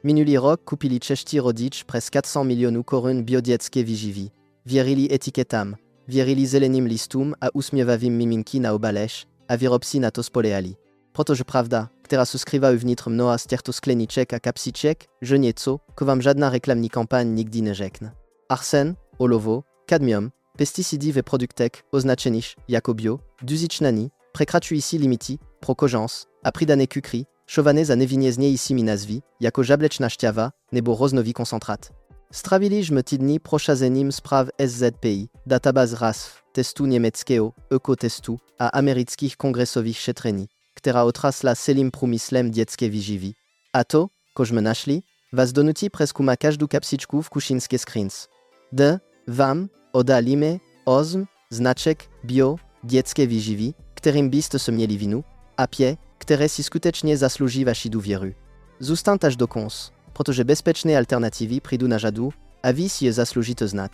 Minuli rok kupili czeszci rodzic przez 400 milionów korun biodieckie wyżywi. Wierili etykietam, wierili zelenim listum a uśmiewawim miminki na obalesz, a wyrobcy na to spoleali. Protože prawda, która skrywa uvnitř mnoha skleniczek a kapsiczek, że nieco, ko wam żadna reklamni kampagne nigdy nie rzeknie. Arsen, olowo, kadmium, pesticidy w produktek oznaczenych jako bio, duzicznani, prekraczuici limiti, prokogens, a pridane kukri, chowane za niewiniezni nazwi, jako żableczna ściawa, nebo roznowi koncentrat. Strawiliśmy tydni proszazenim spraw SZPI, databaz RASF, testu niemieckiego, ökotestu, a ameryckich kongresowych szetreni, która otrasla celim prumyslem dzieckie wyżywi. A to, kośmy naszli, was donuti preskuma każdu kapsiczku w kuszyńskie screens. Wam, odalimy, ozm, znaczek, bio, dzieckie wyżywi, którym byście se mieli winu, a pie, które si skutecznie zasłuży wasi dowieru. Zustantaż do kons, protože bezpieczne alternatywy przyjdą na żadu, a wy si je zasłużycie znać.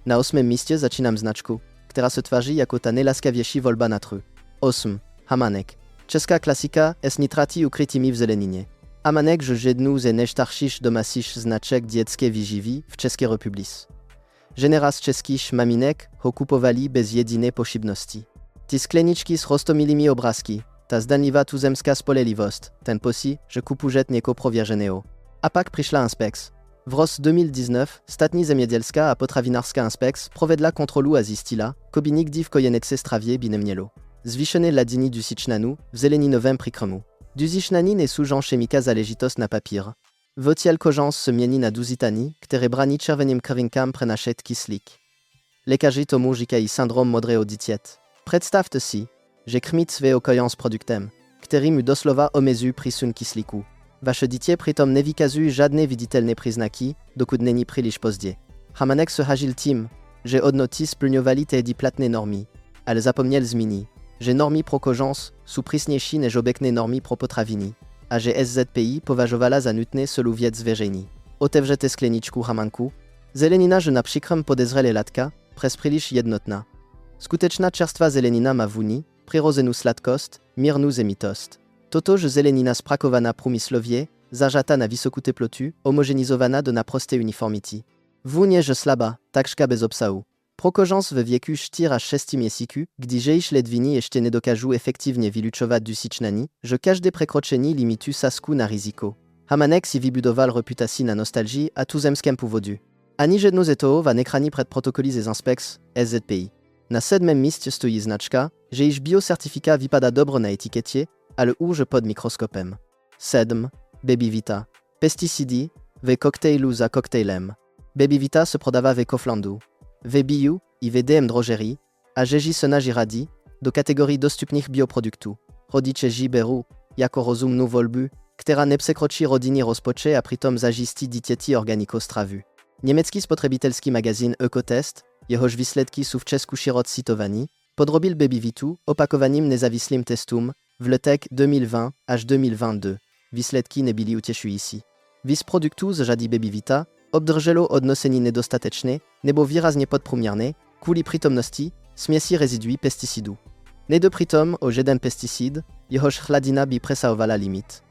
Na 8. miejscu zaczynam znaczku, która se twarzy jako ta najlaskawiejsza wolba na tru. 8. Hamanek. Czeska klasika jest nitrati ukrytymi w zeleninie. Hamanek je jednu ze najstarszych domaćich znaczek dzieckie wyżywi w Czeskiej Republice. Generas czeskich maminek ho kupowali bez jedynej potrzebności. Te skleniczki z roztomilimi obrazki, ta zdanliwa tuzemska spoleliwość, ten posi, że kupużet nieko provierženého. A pak przyszła inspeks. W roz 2019 statni zemiedielska a potrawinarska inspeks provedla kontrolu a zistila, koby nigdy w kojenece strawie by nie mielo. Zwiszone ladini dusicznanu w zeleninowym przykremu. Dusicznani nie służą chemika zależytost na papier. Wotiel kożąs se mieni na duzitani, które brani czerwonym krwinkam prenaszet kislik. Lekarze tomu i syndrom modrego ditiet. Przedstawte si, że krmic swe okojans produktem, który mu doslowa omezu prisun kisliku. Wasze ditie pritom nie wykazują żadne widzitelne przyznaki, dokud není príliš pozdě. Hamanek se hagil tim, że odnoci splňovali tehdy platne normy, ale zapomniel zmieni, że normy pro kożans są prísniejsze než obecne normy pro potrawiny, a że SZPI považovala za nutne selu wiec wierzeni. Otevřete skleniczku hamanku, zelenina że na przykrem podezrele latka, przez príliš jednotna. Skuteczna czerstwa zelenina ma wuni, przyrodzenu sladkost, mirnu zemitost. Toto że zelenina sprakowana prumyslowie, zażata na wysoku teplotu, homogenizowana do na proste uniformity. Wunie że slaba, takżka bez obsału. Prokożans w wieku 4 aż 6 miesięcy, gdy żejś ledwini jeszcze nie dokażu efektywnie wyluczować dusicznani, że każde przekroczenie limitu sasku na ryzyko. Hamanek si wybudował reputację na nostalgii a tuzemskim powodu. Ani jedno z toho va nekrani przed protokoli z inspeks SZPI. Na 7. miejscu stoi znaczka, że iż biocertyfikat wypada dobro na etykiecie, ale urze pod mikroskopem. 7. Baby Vita. Pesticidy, w koktajlu za koktajlem. Baby Vita se prodawa w Koflandu. W bio i w DM drogerii, a żeži se nażiradi, do kategorii dostupnych bioproduktów. Rodzice žiberu, jako rozumnu wolbu, która nie przekroczy rodzinie rozpocze a pritom zažisti ditieti organiko strawu. Niemiecki spotrebitelski magazyn Ökotest, jehoż wysledki są w czesku szeroko cytowani, podrobil Baby Vitu opakowaniem niezawisłym testum w latach 2020 aż 2022. Wysledki nie byli ucieszujący. Wis produktu z żadi Baby Vita obdrżelo odnoseni niedostateczne, nebo wyraźnie podprůměrné, kvůli przytomności śmiesi rezydui pesticidu. Nie do pritom o żaden pesticid, jehoż chladina by presahowala limit.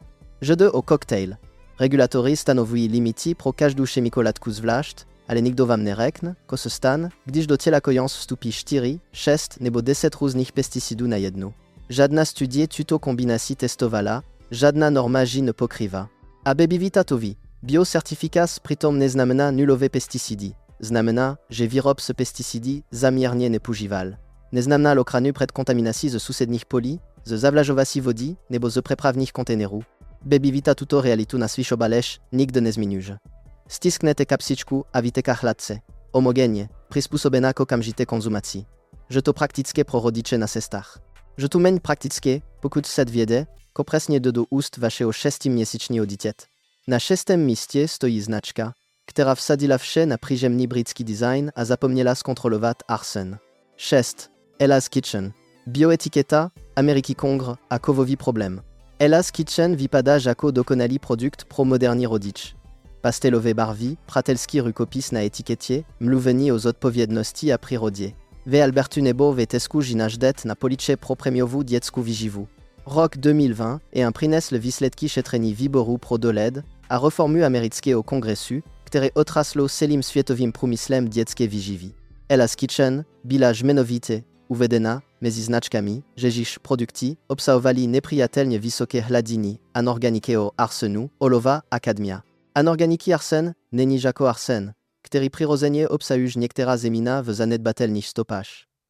Żedy o koktajl. Regulatory stanovují limity pro każdą chemikolatku zwłaszcz, ale nigdo wam nie rekne, ko se stan, gdyż do ciela kojans wstupi 4, 6 nebo 10 różnych pesticidów na jedno. Żadna studie tuto kombinacji testowala, żadna norma ji ne pokrywa. A Baby Vita to ví. Biocertifikat pritom nie znamená nulowe pesticidy. Znamená, że wyrób se pesticidy zamiernie nie požíval. Nie znamená l'ochranu przed kontaminacji ze susednych poli, ze zawlażowacji wody nebo ze przeprawnych kontenerów. Baby Vita tuto realitu na swiś obalesz nigdy nie zmieniuje. Stisknete kapsiczku a witeka chladce. Homogenie, przysposobiona k okamžité konzumacji. Że to praktyczne pro rodzice na cestach. Że to meń praktyczne, pokud set wiede, ko presnie do ust waszego 6-miesięcznego ditiet. Na 6. miejscu stoi znaczka, która wsadziła wsze na przyziemny brytyjski design a zapomniała skontrolować arsen. 6. Ella's Kitchen. Bioetykieta, Ameryki Kongr a kowowi problem. Ella's Kitchen wypada jako dokonali produkt pro moderni rodzic. Pastelowe barwi, pratelski rukopis na etykiecie, mluweni o zodpowiedności a przyrodzie. W Albertu nebo w tesku żinażdet na policze pro premiowu dziecku wyżywu. Rok 2020 et un prines le wysledki szetreni wyboru pro doled, a reformu ameryckie o kongresu, które otraslo celim światowym przemyslem dieckie wyżywi. Elas Kitchen, bila jmenowite, uvedena, między znaczkami, że dziś produkty obsahowali nieprzyjatelnie wysokie hladiny anorganikiego arsenu, olowa a kadmia. Anorganiki arsen, není jako arsen, który przyrodzenie obsahuj niektóra zemina w zanedbatelnych stopach.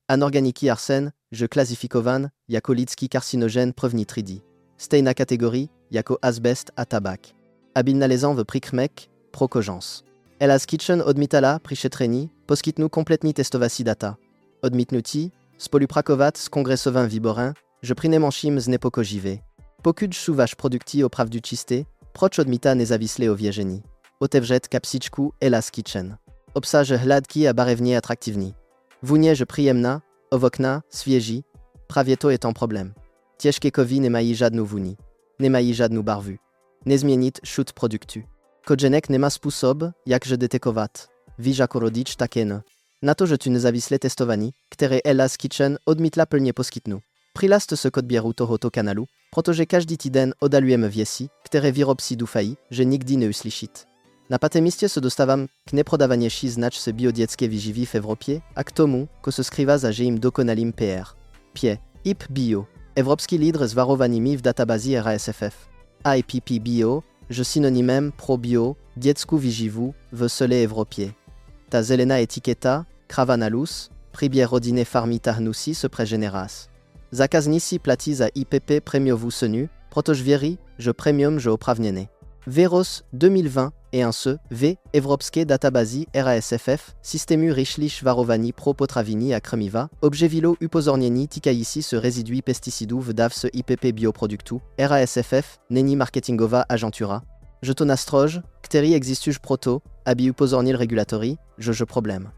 Anorganiki arsen, je klasyfikowan jako ludzki karcinogen prvnitridi. Stejna kategorii jako azbest a tabak. Abil nalezan w prikrmek, prokogens. Elas Kitchen odmitala priczetreni, poskytnu kompletni testovaci data. Odmitnuti, spoluprakovat z kongresowym wyborem, że przynemanchim z nepokojiwe. Pokud szuwasz produkty oprawdu czyste, proč odmita nezawisle o wierzeni. Otevřet kapsiczku Elas Kitchen. Obsaże hladki a barewnie atraktivni. Wunie, że przyjemna, owokna, świeży, prawie to jest problem. Ciężkie kowi nie mají żadną wuni. Nie mají żadną barwu. Nie zmienić szut produktu. Kodženek nie ma sposob, jakże detekować. Wiesz jako rodzic takie no. Na to, że tu nezawisle testowani, które Elas Kitchen odmitla plnie poskytnu. Prilast se kodbieru tohoto kanalu, protože każdy tyden odalujemy wiesi, które výrobci dufají, że nigdy nie uslyšit. Na patemistie se dostawam k neprodawaniejsi znaczce biodieckie wyżywi w Europie, a k tomu, ko se skrywa za im dokonalim PR. Pie, IP Bio, Evropski lider z warowanymi w databazie RASFF. IPP Bio, że synonimem pro bio, diecku wyżywu w sole Europie. Ta zelena etykieta, krawa na luz, pribie rodine farmitahnusi se pregeneras. Zakaznici plati za IPP premiowu senu, protože věří, že premium je opravněné. Veros 2020 et un se v Evropské databázi RASFF systému rychlich varowani pro potravini a krmiva, objevilo upozornění týkající se reziduí pesticidů v dávce IPP bioproduktu, RASFF není marketingová agentura, že to nástroj, který existuje proto, aby upozornil regulatory, že je problém.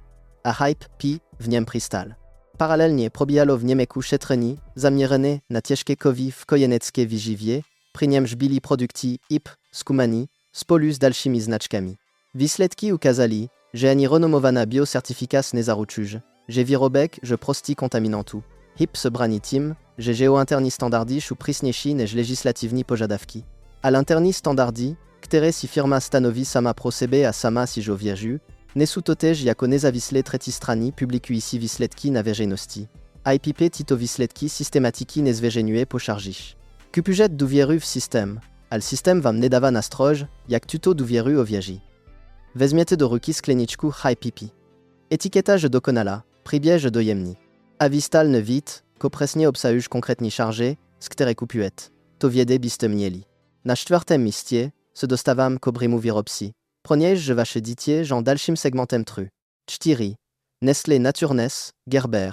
A hype pi v něm pristal. Paralelnie probijalo w Niemieku szetreni, zamierzone na ciężkie kowi w kojeneckie wyżywie, przy niemż bili produkty IP, skumani, z polu z dalszymi znaczkami. Wysledki ukazali, że ani renomowana biocertifikas nie zaručuje, że wyrobek, że prosty kontaminantu. IP se brani tym, że geointerni standardisz u prysniejsi niż legislatywni pożadawki. A l'interni standardi, które si firma stanowi sama pro sebe a sama si jo wierzu, nie są toteż jako nezawisle trzeci strani publikující wysledki na wierzeności. IPP tito wysledki systematyki nie zveřejňuje po charžiš. Kupujet duvieru w system, al system wam nie dawa nastroj, jak tuto duvieru o wierzy. Weźmiecie do ruki skleniczku IPP. Etykieta że dokonala, pribie że dojemni. Avistal ne wit, ko presnie obsahuj konkretnie charge, z które kupujet. To wiede biste mieli. Na czwartym miejscu se dostawam ko brymu wyrobcy. Proniej, że wasze ditie żą dalszym segmentem tru. 4. Nestlé Naturnes, Gerber.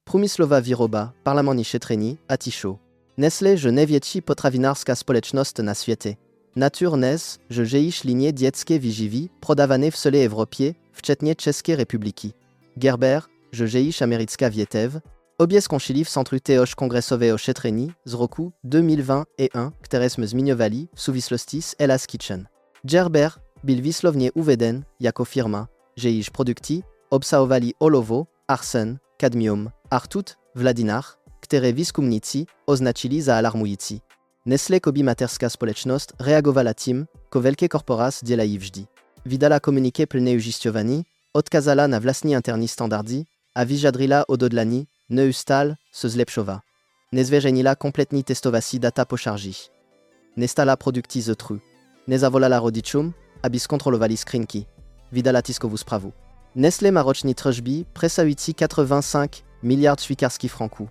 Průmyslová výroba, parlamentní šetření, a ticho. Nestlé, że największa potrawinarska społeczność na świecie. Naturnes, że dziejisz linie dieckie wyżywi, prodawane w całej Europie, wczetnie Czeskiej Republiki. Gerber, że dziejisz amerycka wietew, obie skończyli w Centru Teoż Kongresowego Szetreni z roku 2021, któreśmy zmieniowali w souvislosti z Elas Kitchen. Gerber, bil wysłownie uweden, jako firma, że iż produkty obsahowali olowo, arsen, kadmium, artut, wladinach, które wiskumnicy oznaczyli za alarmující. Nestlé kobi materska społeczność reagowała tym, ko wielkie korporas dzielají vždy. Wydala komuniké plne ujišťovaní, odkazala na vlastní interní standardy a vyžadrila od odlaní, neustal, se zlepšova. Nezveřejnila kompletní testovací data po charži. Nestala produkty z tru. Nezavolala rodičom, aby skontrolovali skrinki. Wydala tiskovú sprawu. Nestlé ma roční tržby presahující 85 miliard švýcarských franků.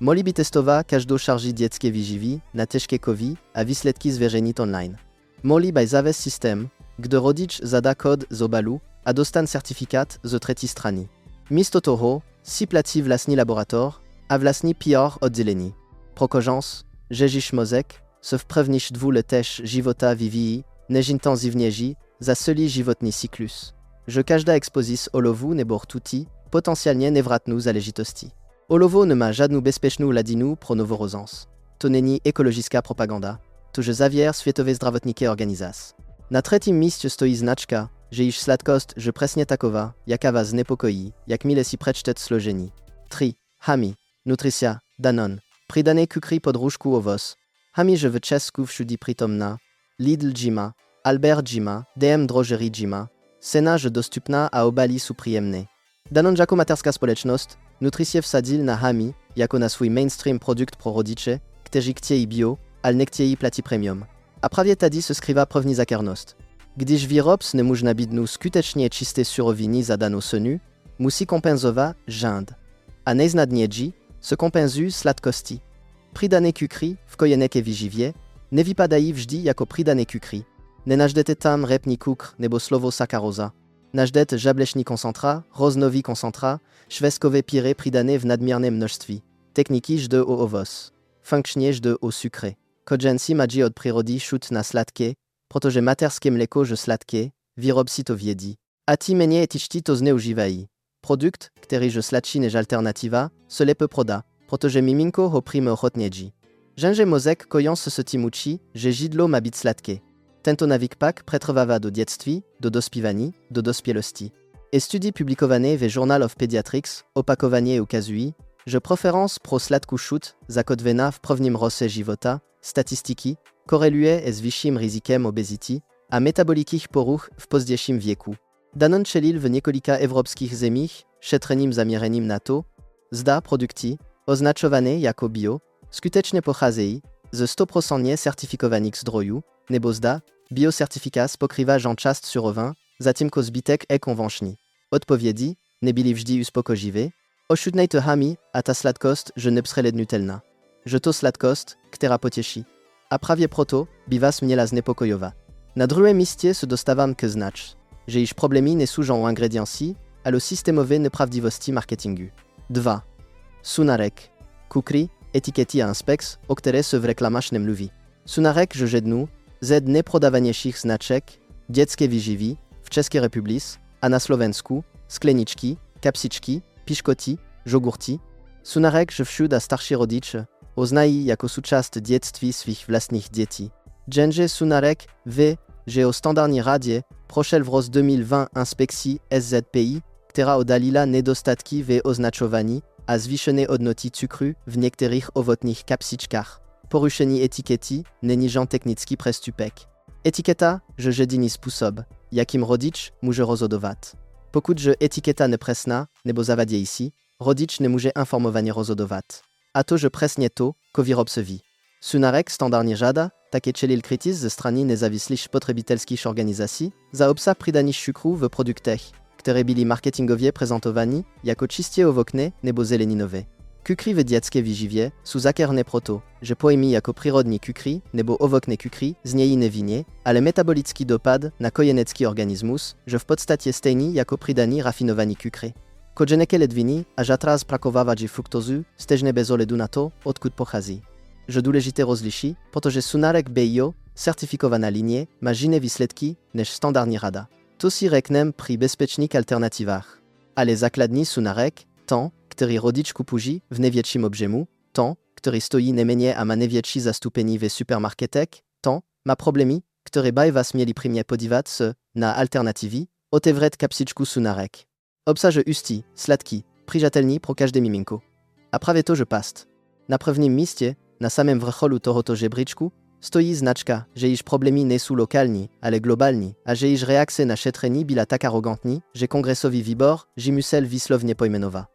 Moli by testowa każdą charži dieckie wyżywi na ciężkie kowi a wysledki zveřejnić online. Moli by zawes system, gdy rodič zada kod z obalu a dostan certifikat z trzeciej strony. Místo toho, si platí vlastní laborator a vlastní PR oddělení. Prokogens, ježiš mozek, se wprawnisz dwóle też żywota vyvíjí, než intenzywniejsi, za celý životní cyklus. Że każda expozice olowu nebor tuti, potencjalnie nevratnu záležitosti. Olowo nie ma żadną bezpieczną ladinu pro noworozans. To není ekologická propaganda, to że zawier światowe zdravotnikie organizas. Na trzecim miejscu stoi znaczka, że iż sladkost, że presnie takowa, jaka was niepokoi, jak mile si przeczytać slożeni. 3. Hami, Nutricia, Danon, pridane kukry pod różku ovos. Hami, że w Czesku wszędzie przytomna, Lidl Jima, Albert Jima, DM Drogery Jima, Senage dostupna a obali suprijemne. Danon jako materska społeczność, nutricje wsadzil na hami, jako na swój mainstream produkt pro rodicze, którzy chcieli bio, ale nie chcieli plati premium. A prawie tady se skrywa pewni zakernost. Gdyż výrobc nie można bidnu skutecznie czyste surowiny za daną cenu, musi kompensować żąd. A nejznadniejszy se kompensują sladkości. Pridane kukry w kojenekie wyżywie nie wypadají vždy jako pridane kukry. Nie najdete tam repni kukr nebo slovo sakaroza. Najdete żableczny koncentra, roznowy koncentra, szwedzkowe pire pridane w nadmiernym mnożstwie. Techniki jde o owoc. Funkcznie jde o sucre. Kojenci madzi od przyrody szut na sladkie, protože materskie mleko je sladkie, výrobci to wiedzi. A ti menie etičti to zneužívají. Produkt, který je sladší než alternativa, se lépe proda, protože miminko ho prime ochotně dži. Ženže mozek kojąc se tím učí, že židlo má být sladké. Tento nawyk pak przetrwała do dziectví, do dospívání, do dospělosti. Et studii publikované ve Journal of Pediatrics, opakovaně ukazují, že preference pro sladkou šut zakotvená v prvním roce života, statystyki, koreluje z vyšším rizikiem obezity a metabolikich poruch w pozdějším wieku. Danon čelil w několika evropských zemích šetřením zaměřeným na to, zda produkty, označované jako bio, skutečně pocházejí ze 100% certifikovaných zdrojů, nebo zda biocertifikat pokrywa část surovin, zatímco zbytek je konvenční. Odpovědi nebyly vždy uspokojivé. Ošutnejte hami a ta sladkost je nepřehlednutelná. Že to sladkost, která potěší. A prawie proto by was měla znepokojovat. Na druhém místě se dostávám ke znač, že již problémy nesłużą o ingrediencji, ale o systémové nepravdivosti marketingu. 2. Sunarek. Kukry, etykiety a inspeks, o které se w reklamach nie mluví. Sunarek je jednu z najprodawaniejszych znaczek dzieckie wyżywi w Czeskiej Republice, a na Slovensku skleniczki, kapsiczki, piszkoty, jogurty. Sunarek je wśród a starsi rodzice oznají jako součást dětství svých vlastních dětí. Jenže Sunarek wie, že o standardní radě prošel v roce 2020 inspekcí SZPI, která odhalila nedostatky ve označování a zvýšené hodnoty cukru v některých ovocných kapsičkách. Porušení etikety není žádný technický přestupek. Etiketa je jediný způsob, jakým rodič může rozhodovat. Pokud je etiketa nepřesná nebo zavádějící, rodič nemůže informovaně rozhodovat. A to je přesně to, co výrobce ví. Sunarek standardnie żada, takie čelil krytyz ze strony nezávislých spotřebitelských organizací za obsah přidaných cukru w produktech, które byli marketingowie prezentowani jako čistě ovocné nebo zeleninové. Kukry w dzieckie wyżywie są zakerne proto, że pojmi jako przyrodni kukry nebo ovocné kukry z niej newinie, ale metabolicki dopad na kojenecki organizmus, że w podstacie stejni jako przydani rafinowani kukry. Kojeneke ledviny a žatraz prakovávači fruktozu stežne bez ohledu na to, odkud pochází. Že důležité rozliší, protože Sunarek bio, certifikovaná linie, má jiné výsledky než standardní rada. To si řeknem při bezpečných alternativách. Ale základní Sunarek, ten, který rodič kupuje v největším objemu, ten, který stojí nejméně a má největší zastupení ve supermarketek, ten, má problémy, které by vás měli primě podívat se na alternativy, otevřet kapsičku Sunarek. Obsah ustí, sladký, přijatelný pro každé miminko. A prawie to je past. Na prvním místě, na samém vrcholu tohoto žebříčku, stojí značka, že již problémy nejsou lokální, ale globální, a že již reakce na šetření byla tak arrogantní, že kongresový výbor ji musel výslovně pojmenovat.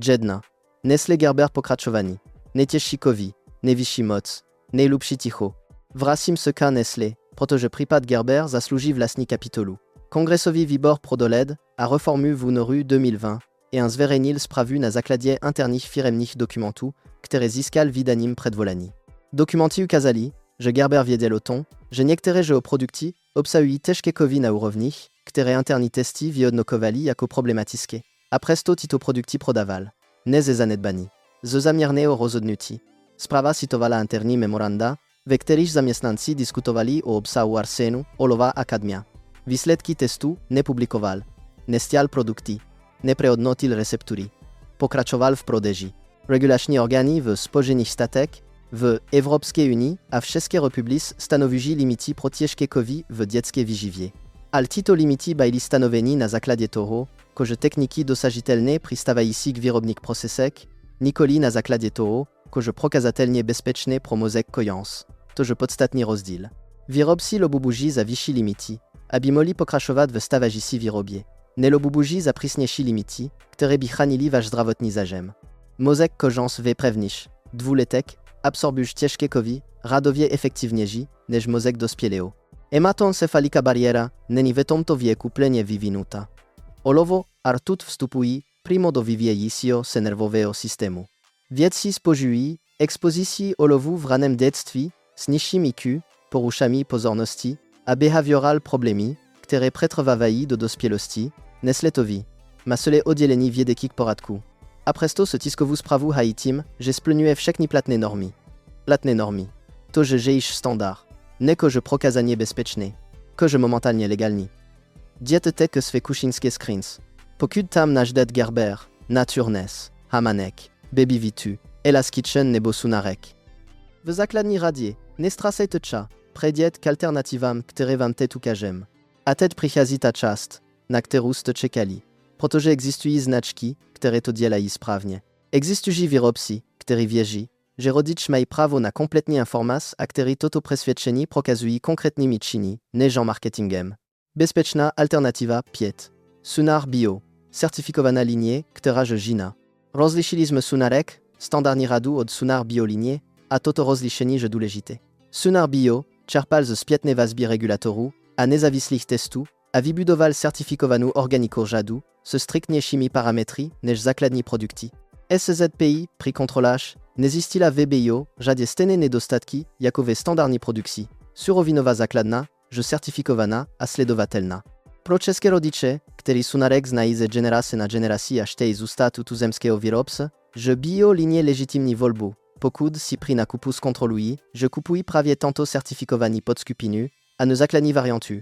Jedna. Nestlé Gerber pokračování. Nejtěžší kovy, nejvyšší moc, nejlepší ticho. Vracím se k Nestlé, protože případ Gerber zaslouží vlastní kapitolu. Kongresový výbor pro dohled a reformu v únoru 2020 i zveřejnil zprávu na základě interních firemních dokumentů, které získal vydaním předvolání. Dokumenty ukázali, že Gerber věděl o tom, že některé jeho produkty obsahují těžké kovy na úrovních, které interní testy vyhodnokovali jako problematické. A přesto tyto produkty prodával. Ne ze zanedbaní. Ze záměrného rozhodnutí. Zpráva citovala interní memoranda, ve kterých zaměstnanci diskutovali o obsahu arsenu, olova a kadmia. Výsledky testu nepublikoval. Nestial produkty. Neprehodnotil receptury. Pokračoval v prodeji. Regulační orgány v Spojených státech, v Evropské unii a v České republice stanovují limity pro těžké kovy v dětské výživě. Ale tyto limity byly stanoveny na základě toho, že techniky dosažitelné přistávající k výrobních procesech, nikoli na základě toho, že prokazatelně bezpečné pro mozek kojąc. To je podstatný rozdíl. Wirobsi lobubuji za wisi limiti, abimoli pokraszowat w stawajisi wirobie. Ne lobubuji za prisnieshi limiti, które bi chránili wasz zdravotní zajem. Mozek kożąs we prevnisz, dwuletek, absorbuj ciężkie kowi, radowie efektywniejsi, než mozek dospieleo. Hematocefalika bariera, není v tomto wieku plně vyvinuta. Olovo artut vstupují primo do vyvíjejícího se nervového systému. Vědci spožují expozici olovu v raném dětství s nižším IQ, porušami pozornosti a behavioral problémy, které přetrvávají do dospělosti, nesletoví. Masole oddělení vědeckých poradků. A přesto se tiskovou zprávu hají tím, že splňuje všechny platné normy. Platné normy. To, že žejíš standard. Ne že prokazanie bezpečné. Že momentálně legální. Dietete que své kuchyňské screens. Pokud tam naždet Gerber, Naturnes, Hamanek, Baby Vitu, Elas Kitchen nebo Sunarek. V základní radě nestracejte ča, prediet k alternatywám, které vám teď ukážem. A teď přichází ta část, na kterou jste čekali. Protože existují značky, které to dělají správně. Existují výrobci, kteří věří, že rodič mají právo na kompletní informace a který toto přesvědčení prokazují konkrétními činy, než marketingem. Bezpečná alternativa 5. Sunar Bio, certifikovaná linie, která je žina. Rozlišili jsme Sunarek, standardní radu od Sunar Bio linie, a toto rozlišení je důležité. Sunar Bio čerpal ze zpětné vazby regulatorů a nezávislých testů a vybudoval certifikovanou organiku řadu se striktnějšími parametry než základní produkty. SZPI při kontroláž nezjistila v bio žádné stejné nedostatky jako ve standardní produkci. Surovinová základna je certifikovaná a sledovatelná. Pro české rodiče, kteří Sunarek znají ze generace na generaci a chtějí zůstat u tuzemského výrobce, že bio linie legitimní volbu. Pokud si při nakupu zkontrolují, že kupují právě tento certifikovaný podskupinu a ne základní variantu.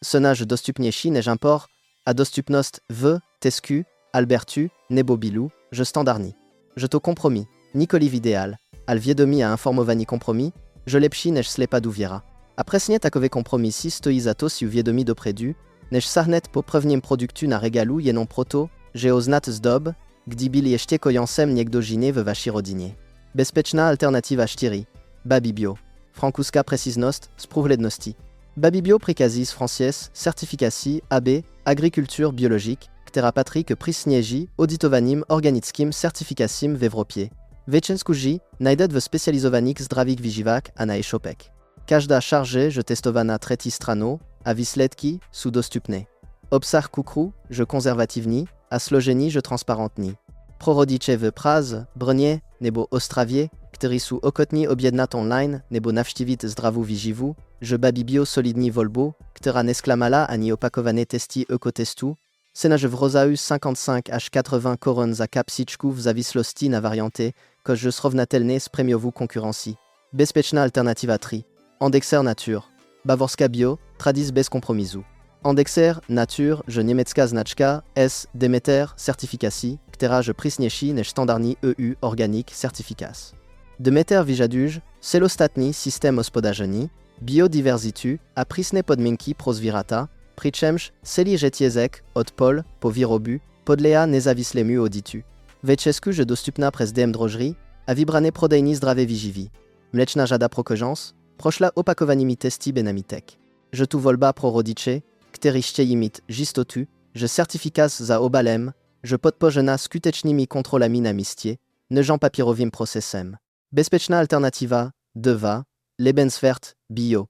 Senage dostupnější než import a dostupnost v Tesku, Albertu nebo Bilu, je standardní. Je to kompromis, nikoliv ideál, ale vědomí a informovaný kompromis, je lepší než slepa důvěra. A přesně takové kompromisy stojí za to si uvědomí dopředu, než sahnet po prvním produktu na regalu jenom proto, že ho znát z dob, kdy byl ještě kojancem někdo jiný ve vaší rodině. Bezpečná alternativa 4. Baby Bio. Frankouska precisnost z průhlednosti. Baby Bio přikazí z Francies certifikací AB Agriculture Biologique, která patří k přísnější auditovaným organickým certifikacím v Evropě. Většinsku ži najdet v specializovaných zdravých výživách a na e-shopek. Každá šarže je testovaná třetí stranou a výsledky jsou dostupné. Obsah cukru je konzervativní a složení je transparentní. Pro rodiče v Praze, Brně nebo Ostravě, kteří jsou ochotní objednat online nebo navštívit zdravou výživu, je Baby Bio solidní volbu, která nesklamala ani opakované testy ekotestu, Senage v rozaju 55 až 80 korun za kapsičku v závislosti na varianty, což je srovnatelné s prémiovou konkurencí. Bezpečná alternativa 3. Endexer Nature. Bavorska Bio, tradis bez kompromisu. Endexer Nature je německá značka S. Demeter certifikací, která je přísnější než standardní EU Organic certifikas. Demeter vyžaduje celostatný systém hospodaření, biodiverzitu a přísné podmínky pro zvířata, přičemž celý řetězek od pol po výrobu podléhá nezávislému auditu. Ve Česku je dostupná přes DM drožry a vybrané prodejní zdravé výživy. Mlečná řada pro kožans prošla opakovanými testy Benamitek. Je tu volba pro rodiče, kteří chtějí mít jistotu, že certifikas za obalem je podpořena skutečnými kontrolami na místě, než papírovým procesem. Bezpečná alternativa 2. Lebenswert Bio.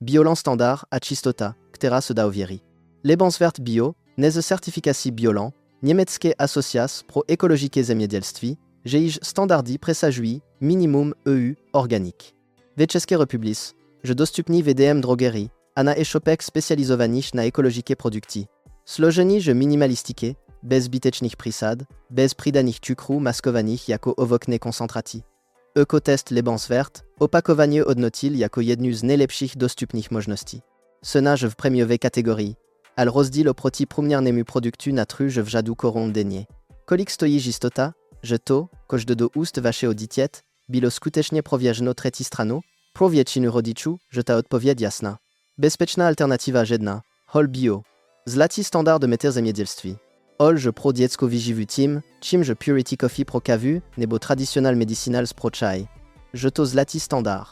Biolan standard a čistota, která se dá ověřit. Lebenswert Bio ne ze certifikací Biolan, německé asociace pro ekologické zemědělství, že již standardy přesažují minimum EU organik. Ve České republice je dostupný v DM drogerii a na e-shopek specializovaných na ekologické produkty. Složení je minimalistické, bez zbytečných přísad, bez přidaných cukru maskovaných jako ovocné koncentraty. Ekotest Lebenswert opakowanie hodnotil jako jednu z nejlepších dostupných možností. Senage v prémiové kategorii, ale rozdíl oproti průměrnému produktu na trhu je v řadu korun denně. Kolik stojí jistota, že to, což jde do úst vašeho dítěte, bylo skutečně prověřeno třetí stranou? Pro většinu rodičů je ta odpověď jasná. Bezpečná alternativa 1. Hol Bio. Zlatý standard Demeter zemědělství. Hol je pro dětskou výživu tím, čím je Purity Coffee pro kavu nebo Traditional Medicinals pro čaj. Je to zlatý standard.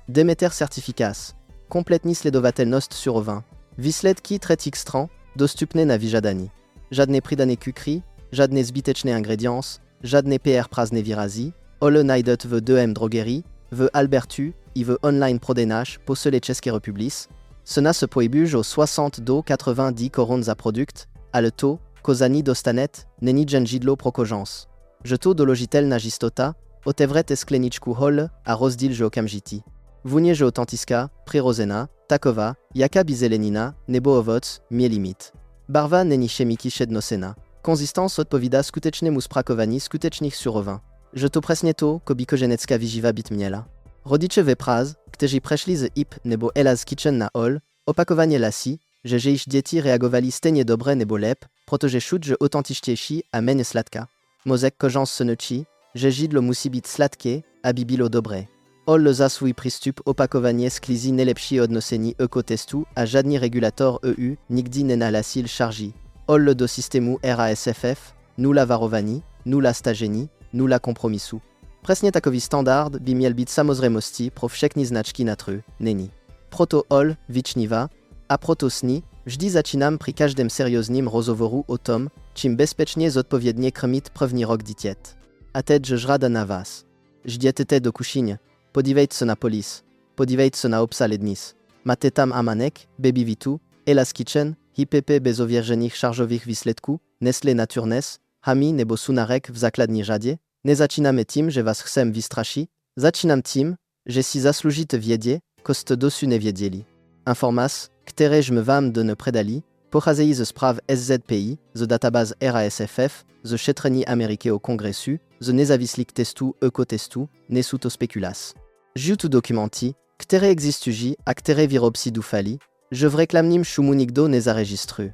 Demeter certifikas. kompletnie sledovatelnost surorin. Výsledky třetích stran dostupné na vyžadání. Žádné přidané kukry, žádné zbytečné ingrédients, žádné PR prázdné výrazy, ole najdet v 2M drogerii, v Albertu i v online prodejnách po celé České republice. Cena se pohybuje o 60 do 90 korun za produkt, ale to, kozani dostanet, není jen židlo pro kožans. Že to doložitelná jistota, otevřete skleničku hol a rozdíl že okamžitý. Vůně že autentiska, přirozená, taková, jaka by zelenina, nebo ovoc, mieli mít. Barva není chemiky šednosena. Konzistence odpovídá skutečnému sprakowani skutecznych surowin. Że to presnie to, ko bikoženecka výživa byt miela. Rodiče wepraz, kteří przeszli z IP nebo Ella's Kitchen na OL, opakowanie lasi, że ich dzieci reagowali stejnie dobre nebo lep, protože šut, że autentičtější a méně sladka. Mozek kożans snoci, że židlo musi být sladké, aby bylo dobré. OL za swój přístup opakowanie sklizi nejlepší odnosení ekotestu a žádný regulator EU nigdy nenahlasil šarži. OL do systému RASFF, nula varování, nula stažení, nula kompromisu. Presnie takový standard by miel být samozřejmostí pro všechny značky na trhu, není. Proto OL vyčnívá, a proto sní, vždy začínám pri každém seriózním rozhovoru o tom, čím bezpečně zodpovědně krmit první rok dítět. A teď žrada na vás. Žděte do kuchyně, podívejte se na polis, podívejte se na obsah lednic. Máte tam Amanek, Baby Vitu, Ella's Kitchen, HIPP bez ověřených šaržových výsledků, Nestlé Naturnes, Hami nebo Sunarek v základní řadě? Nezačínáme tím, že vás chcem vystraší, začínám tím, že si zasloužíte vědě, ko jste dosud nevěděli. Informace, kteréž vám done predali, pocházejí ze zpráv SZPI, z databáz RASFF, ze šetření amerického kongresu, z nezávislých testů ekotestu, nesou to spekulas. Žiju tu dokumenty, které existují a které výrobci doufali, že v reklamním šumu nikdo nezaregistruje.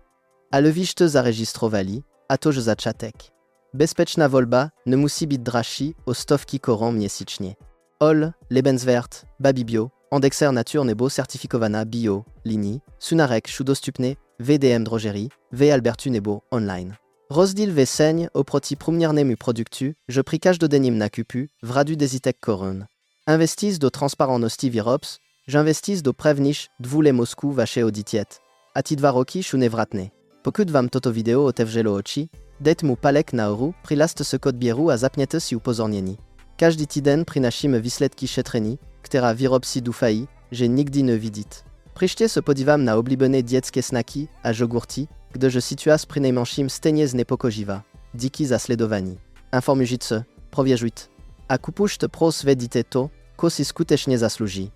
Ale vy jste zaregistrovali, a to že začátek. Bezpečná volba nemusí být dražší o stovky korun měsíčně. OL, Lebenswert, Baby Bio, Indexer Nature nebo certifikovaná bio, linii, Sunarek jsou dostupné, VDM drogerii, v Albertu nebo online. Rozdíl ve ceně oproti průměrnému produktu, že při každodenním nakupu v radu desítek korun. Investis do transparentnosti výrobc, j'investis do prevniš dvůle mozku vašeho dítět. A ti 2 roky jsou nevratné. Pokud vám toto video otevřelo oči, dejte mu palek nahoru, přihlaste se k odběru a zapněte si upozornění. Každý týden přinášíme výsledky šetření, která výrobci doufají, že nikdy nevidíte. Příště se podívám na oblíbené dětské snacky a jogurty, kdeže situace přinejmenším stejně znepokojiva. Díky za sledování. Informujte se, prověřujte. A kupujte pro své dítě to, ko si skutečně zaslouží.